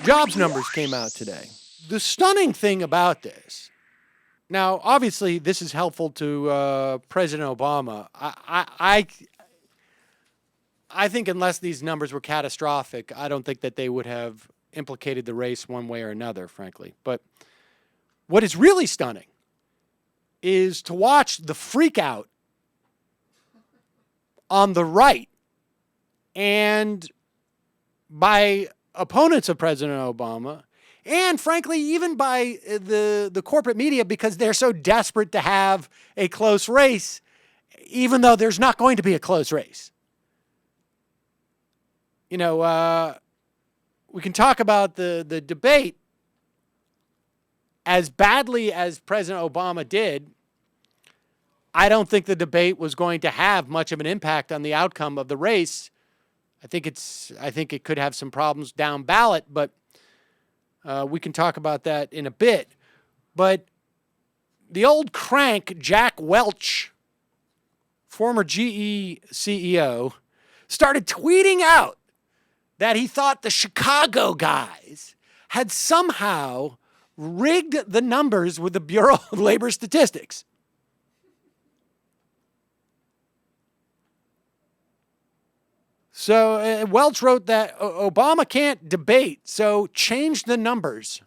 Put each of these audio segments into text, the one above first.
jobs numbers came out today. The stunning thing about this, now, obviously, this is helpful to President Obama. I think unless these numbers were catastrophic, I don't think that they would have implicated the race one way or another, frankly. But what is really stunning is to watch the freak out on the right and by opponents of President Obama, and frankly, even by the corporate media, because they're so desperate to have a close race, even though there's not going to be a close race. You know, we can talk about the debate. As badly as President Obama did, I don't think the debate was going to have much of an impact on the outcome of the race. I think it could have some problems down ballot, but we can talk about that in a bit. But the old crank, Jack Welch, former GE CEO, started tweeting out that he thought the Chicago guys had somehow rigged the numbers with the Bureau of Labor Statistics. So Welch wrote that Obama can't debate, so change the numbers.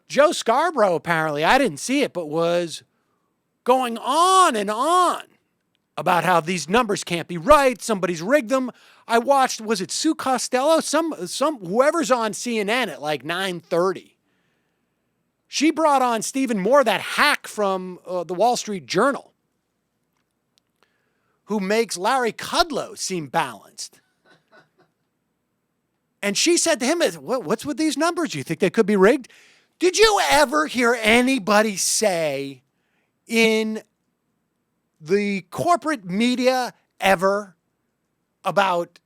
Joe Scarborough, apparently, I didn't see it, but was going on and on about how these numbers can't be right. Somebody's rigged them. I watched, was it Sue Costello? Some whoever's on CNN at like 9:30. She brought on Stephen Moore, that hack from the Wall Street Journal, who makes Larry Kudlow seem balanced. And she said to him, what's with these numbers? You think they could be rigged? Did you ever hear anybody say in the corporate media ever about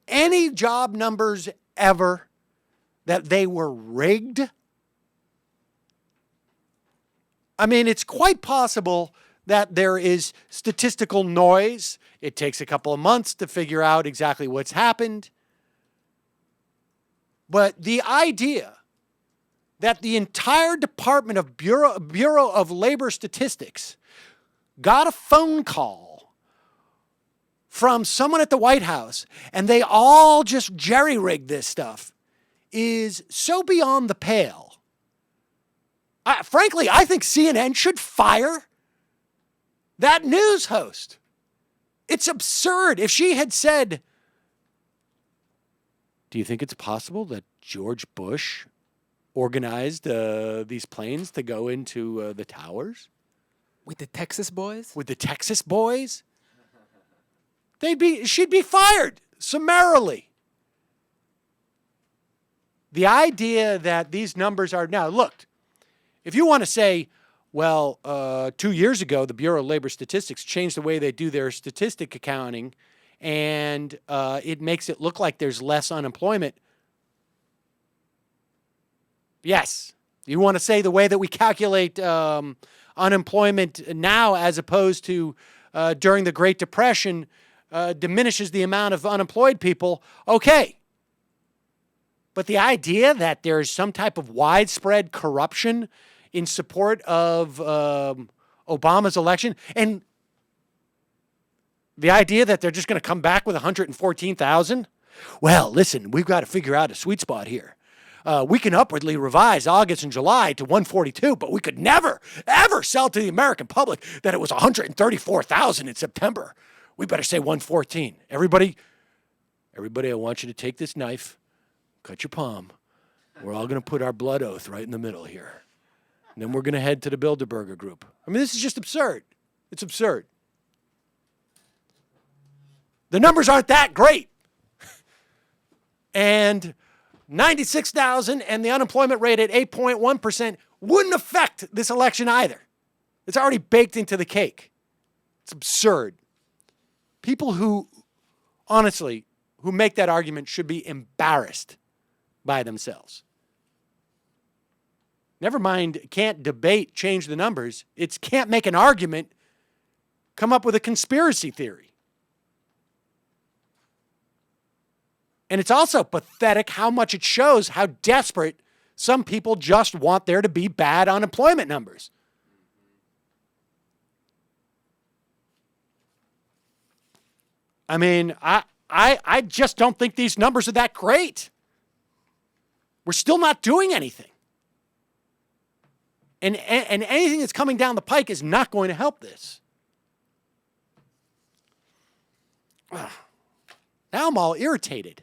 any job numbers ever that they were rigged? I mean, it's quite possible that there is statistical noise. It takes a couple of months to figure out exactly what's happened. But the idea that the entire Department of Bureau of Labor Statistics got a phone call from someone at the White House and they all just jerry-rigged this stuff is so beyond the pale. Frankly, I think CNN should fire that news host. It's absurd. If she had said, do you think it's possible that George Bush organized these planes to go into the towers? With the Texas boys? With the Texas boys? She'd be fired summarily. The idea that these numbers are now, look, if you want to say, well, 2 years ago, the Bureau of Labor Statistics changed the way they do their statistic accounting, and it makes it look like there's less unemployment. Yes. You want to say the way that we calculate unemployment now as opposed to during the Great Depression diminishes the amount of unemployed people. Okay. But the idea that there's some type of widespread corruption in support of Obama's election, and the idea that they're just going to come back with 114,000, well, listen, we've got to figure out a sweet spot here. We can upwardly revise August and July to 142, but we could never, ever sell to the American public that it was 134,000 in September. We better say 114. Everybody, I want you to take this knife, cut your palm. We're all going to put our blood oath right in the middle here. And then we're going to head to the Bilderberger Group. I mean, this is just absurd. It's absurd. The numbers aren't that great. And 96,000 and the unemployment rate at 8.1% wouldn't affect this election either. It's already baked into the cake. It's absurd. People who, honestly, who make that argument should be embarrassed by themselves. Never mind, can't debate, change the numbers. It's can't make an argument, come up with a conspiracy theory. And it's also pathetic how much it shows how desperate some people just want there to be bad unemployment numbers. I mean, I just don't think these numbers are that great. We're still not doing anything. And anything that's coming down the pike is not going to help this. Now I'm all irritated.